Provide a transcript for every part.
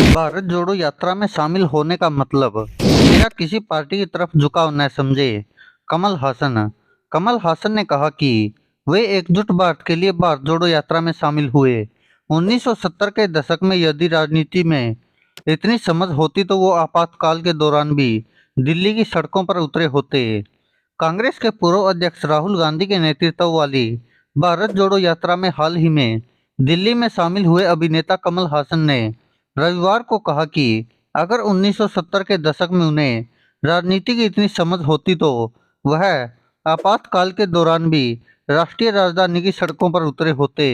भारत जोड़ो यात्रा में शामिल होने का मतलब मेरा किसी पार्टी की तरफ झुकाव न समझे। कमल हासन ने कहा कि वे एकजुट भारत के लिए भारत जोड़ो यात्रा में शामिल हुए। 1970 के दशक में यदि राजनीति में इतनी समझ होती तो वो आपातकाल के दौरान भी दिल्ली की सड़कों पर उतरे होते। कांग्रेस के पूर्व अध्यक्ष राहुल गांधी के नेतृत्व वाली भारत जोड़ो यात्रा में हाल ही में दिल्ली में शामिल हुए अभिनेता कमल हासन ने रविवार को कहा कि अगर 1970 के दशक में उन्हें राजनीति की इतनी समझ होती तो वह आपातकाल के दौरान भी राष्ट्रीय राजधानी की सड़कों पर उतरे होते।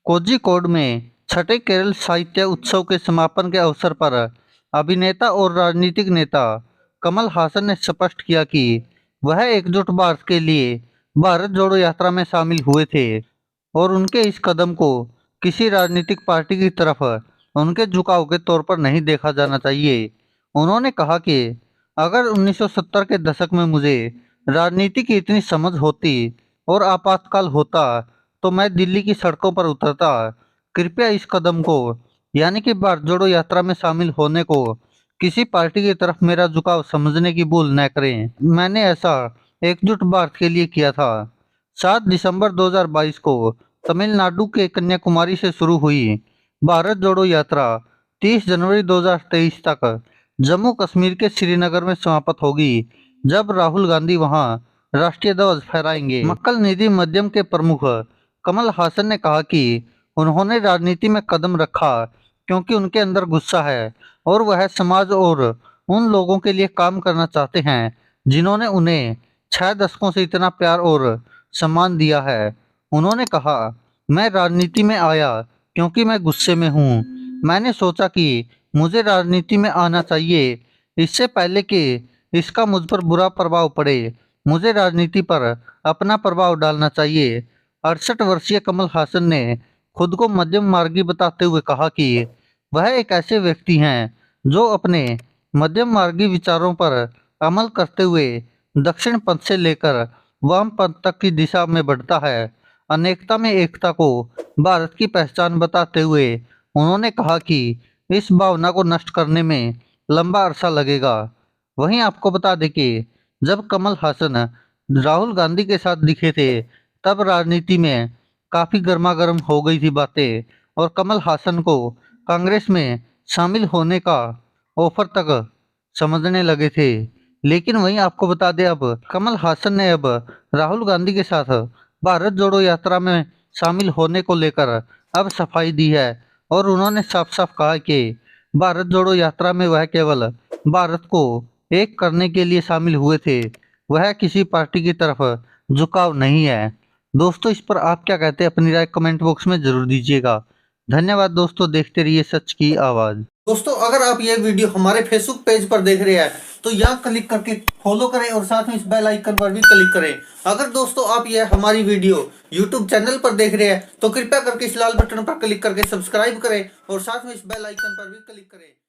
कोझिकोड में छठे केरल साहित्य उत्सव के समापन के अवसर पर अभिनेता और राजनीतिक नेता कमल हासन ने स्पष्ट किया कि वह एकजुट भारत के लिए भारत जोड़ो यात्रा में शामिल हुए थे और उनके इस कदम को किसी राजनीतिक पार्टी की तरफ उनके झुकाव के तौर पर नहीं देखा जाना चाहिए। उन्होंने कहा कि अगर 1970 के दशक में मुझे राजनीति की इतनी समझ होती और आपातकाल होता तो मैं दिल्ली की सड़कों पर उतरता। कृपया इस कदम को यानी कि भारत जोड़ो यात्रा में शामिल होने को किसी पार्टी की तरफ मेरा झुकाव समझने की भूल न करें। मैंने ऐसा एकजुट भारत के लिए किया था। 7 दिसंबर 2022 को तमिलनाडु के कन्याकुमारी से शुरू हुई भारत जोड़ो यात्रा 30 जनवरी 2023 तक जम्मू कश्मीर के श्रीनगर में समाप्त होगी, जब राहुल गांधी वहां राष्ट्रीय ध्वज फहराएंगे। मक्कल निधि मध्यम के प्रमुख कमल हासन ने कहा कि उन्होंने राजनीति में कदम रखा क्योंकि उनके अंदर गुस्सा है और वह समाज और उन लोगों के लिए काम करना चाहते हैं जिन्होंने उन्हें 6 दशकों से इतना प्यार और सम्मान दिया है। उन्होंने कहा, मैं राजनीति में आया क्योंकि मैं गुस्से में हूँ। मैंने सोचा कि मुझे राजनीति में आना चाहिए इससे पहले कि इसका मुझ पर बुरा प्रभाव पड़े। मुझे राजनीति पर अपना प्रभाव डालना चाहिए। 68 वर्षीय कमल हासन ने खुद को मध्यम मार्गी बताते हुए कहा कि वह एक ऐसे व्यक्ति हैं जो अपने मध्यम मार्गी विचारों पर अमल करते हुए दक्षिण पंथ से लेकर वाम पंथ तक की दिशा में बढ़ता है। अनेकता में एकता को भारत की पहचान बताते हुए उन्होंने कहा कि इस भावना को नष्ट करने में लंबा अरसा लगेगा। वहीं आपको बता दें कि जब कमल हासन राहुल गांधी के साथ दिखे थे तब राजनीति में काफी गर्मागर्म हो गई थी बातें और कमल हासन को कांग्रेस में शामिल होने का ऑफर तक समझने लगे थे। लेकिन वहीं आपको बता दें अब कमल हासन ने अब राहुल गांधी के साथ भारत जोड़ो यात्रा में शामिल होने को लेकर अब सफाई दी है और उन्होंने साफ साफ कहा कि भारत जोड़ो यात्रा में वह केवल भारत को एक करने के लिए शामिल हुए थे, वह किसी पार्टी की तरफ झुकाव नहीं है। दोस्तों, इस पर आप क्या कहते हैं? अपनी राय कमेंट बॉक्स में जरूर दीजिएगा। धन्यवाद दोस्तों, देखते रहिए सच की आवाज़। दोस्तों, अगर आप ये वीडियो हमारे फेसबुक पेज पर देख रहे हैं तो यहाँ क्लिक करके फॉलो करें और साथ में इस बेल आइकन पर भी क्लिक करें। अगर दोस्तों आप ये हमारी वीडियो यूट्यूब चैनल पर देख रहे हैं तो कृपया करके इस लाल बटन पर क्लिक करके सब्सक्राइब करें और साथ में इस बेल आइकन पर भी क्लिक करें।